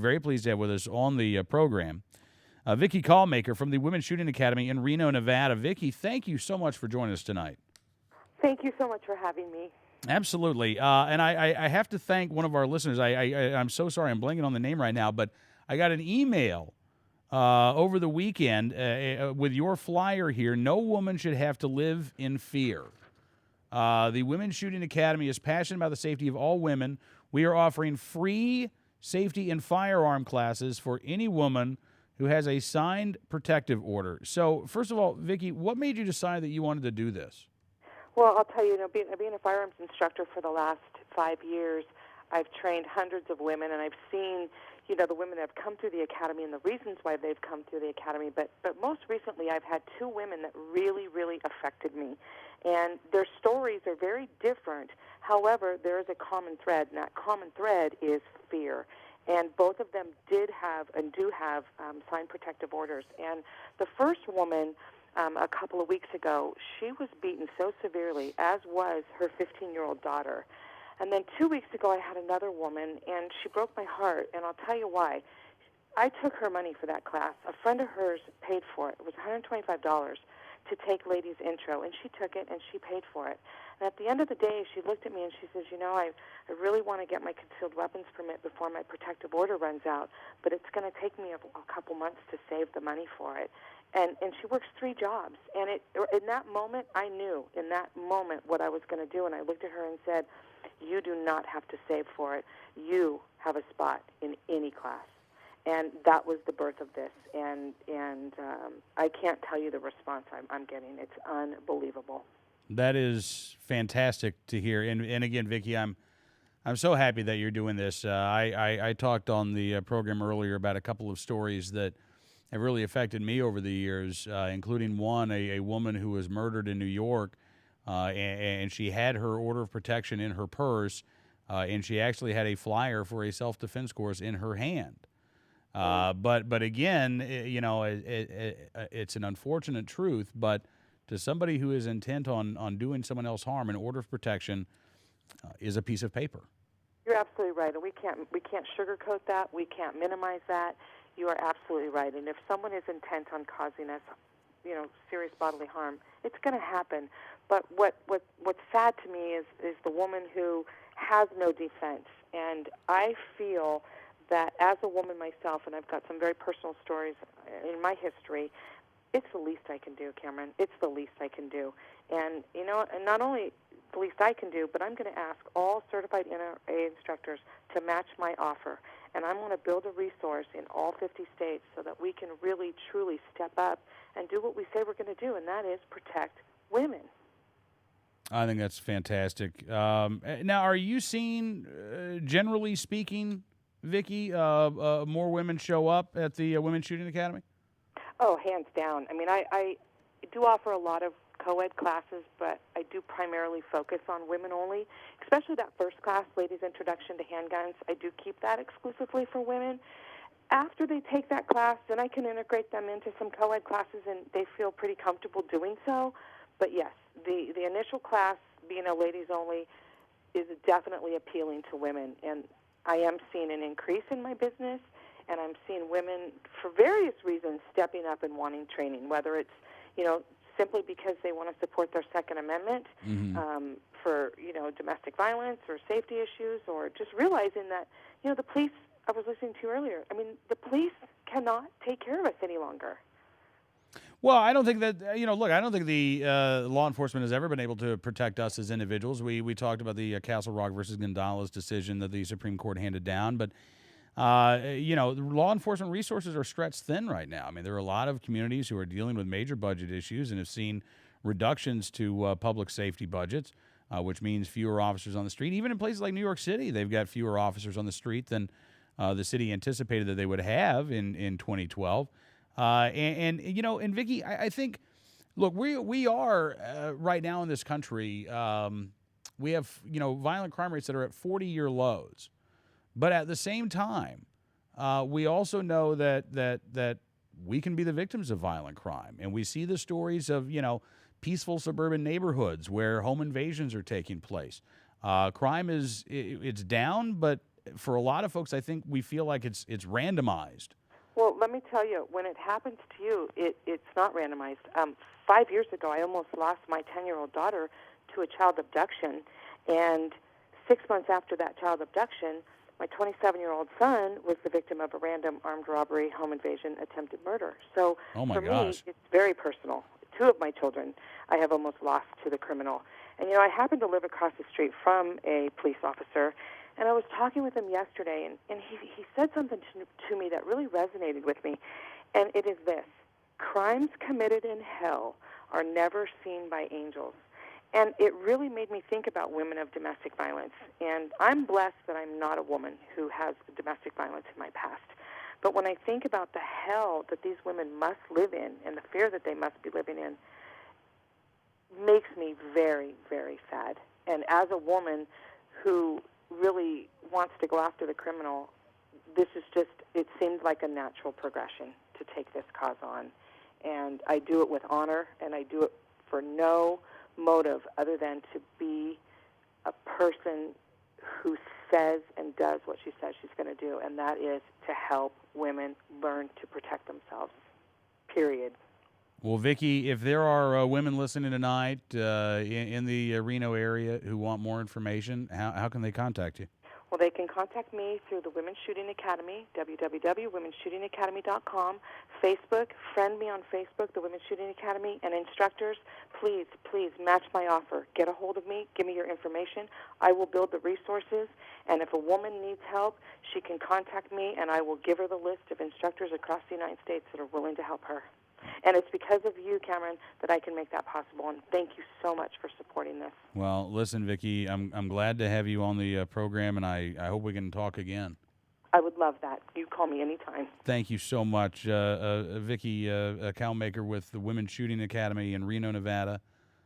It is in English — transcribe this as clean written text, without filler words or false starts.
Very pleased to have with us on the program Vicki Callmaker from the Women's Shooting Academy in Reno, Nevada. Vicki, thank you so much for joining us tonight. Thank you so much for having me. Absolutely. And I have to thank one of our listeners. I'm so sorry, I'm blanking on the name right now, but I got an email over the weekend with your flyer here. No woman should have to live in fear. The Women's Shooting Academy is passionate about the safety of all women. We are offering free safety and firearm classes for any woman who has a signed protective order. So, first of all, Vicki, what made you decide that you wanted to do this? Well, I'll tell you, being a firearms instructor for the last 5 years, I've trained hundreds of women, and I've seen, the women that have come through the academy and the reasons why they've come through the academy. But most recently, I've had 2 women that really, really affected me. And their stories are very different. However, there is a common thread, and that common thread is fear. And both of them did have and do have signed protective orders. And the first woman, a couple of weeks ago, she was beaten so severely, as was her 15-year-old daughter. And then 2 weeks ago, I had another woman, and she broke my heart, and I'll tell you why. I took her money for that class. A friend of hers paid for it. It was $125 to take Ladies Intro, and she took it, and she paid for it. And at the end of the day, she looked at me, and she says, I really want to get my concealed weapons permit before my protective order runs out, but it's going to take me a couple months to save the money for it. And she works 3 jobs. And in that moment, I knew in that moment what I was going to do. And I looked at her and said, you do not have to save for it. You have a spot in any class. And that was the birth of this. And I can't tell you the response I'm getting. It's unbelievable. That is fantastic to hear. And again, Vicki, I'm so happy that you're doing this. I talked on the program earlier about a couple of stories that have really affected me over the years, including one, a woman who was murdered in New York, and she had her order of protection in her purse, and she actually had a flyer for a self-defense course in her hand. But again, it's an unfortunate truth, but to somebody who is intent on doing someone else harm, an order of protection is a piece of paper. You're absolutely right, and we can't sugarcoat that. We can't minimize that. You are absolutely right. And if someone is intent on causing us, serious bodily harm, it's going to happen. But what's sad to me is the woman who has no defense. And I feel that as a woman myself, and I've got some very personal stories in my history, it's the least I can do, Cameron. It's the least I can do. And, and not only the least I can do, but I'm going to ask all certified NRA instructors to match my offer. And I'm going to build a resource in all 50 states so that we can really, truly step up and do what we say we're going to do, and that is protect women. I think that's fantastic. Now, are you seeing, generally speaking, Vicki, more women show up at the Women's Shooting Academy? Oh, hands down. I mean, I do offer a lot of co-ed classes, but I do primarily focus on women only, especially that first class, Ladies' Introduction to Handguns. I do keep that exclusively for women. After they take that class, then I can integrate them into some co-ed classes, and they feel pretty comfortable doing so. But yes, the initial class, being a ladies only, is definitely appealing to women, and I am seeing an increase in my business, and I'm seeing women, for various reasons, stepping up and wanting training, whether it's, simply because they want to support their Second Amendment for, domestic violence or safety issues, or just realizing that, the police, I was listening to you earlier, the police cannot take care of us any longer. Well, I don't think that, I don't think the law enforcement has ever been able to protect us as individuals. We talked about the Castle Rock versus Gonzalez decision that the Supreme Court handed down, but law enforcement resources are stretched thin right now. There are a lot of communities who are dealing with major budget issues and have seen reductions to public safety budgets, which means fewer officers on the street. Even in places like New York City, they've got fewer officers on the street than the city anticipated that they would have in 2012. And Vicki, I think, look, we are right now in this country, we have, violent crime rates that are at 40-year lows. But at the same time, we also know that we can be the victims of violent crime. And we see the stories of, peaceful suburban neighborhoods where home invasions are taking place. Crime it's down, but for a lot of folks, I think we feel like it's randomized. Well, let me tell you, when it happens to you, it's not randomized. 5 years ago, I almost lost my 10-year-old daughter to a child abduction, and 6 months after that child abduction, my 27-year-old son was the victim of a random armed robbery, home invasion, attempted murder. So Oh my for me, gosh. it's very personal. Two of my children I have almost lost to the criminal. And, I happen to live across the street from a police officer, and I was talking with him yesterday, and he said something to me that really resonated with me, and it is this: crimes committed in hell are never seen by angels. And it really made me think about women of domestic violence. And I'm blessed that I'm not a woman who has domestic violence in my past. But when I think about the hell that these women must live in and the fear that they must be living in, makes me very, very sad. And as a woman who really wants to go after the criminal, this is just, it seems like a natural progression to take this cause on. And I do it with honor, and I do it for no motive other than to be a person who says and does what she says she's going to do, and that is to help women learn to protect themselves, period. Well, Vicki, if there are women listening tonight in the Reno area who want more information, how can they contact you? Well, they can contact me through the Women's Shooting Academy, www.womensshootingacademy.com, Facebook, friend me on Facebook, the Women's Shooting Academy, and instructors, please, please match my offer. Get a hold of me, give me your information. I will build the resources, and if a woman needs help, she can contact me, and I will give her the list of instructors across the United States that are willing to help her. And it's because of you, Cameron, that I can make that possible. And thank you so much for supporting this. Well, listen, Vicki, I'm glad to have you on the program, and I hope we can talk again. I would love that. You call me anytime. Thank you so much, Vicki, Calmaker with the Women's Shooting Academy in Reno, Nevada.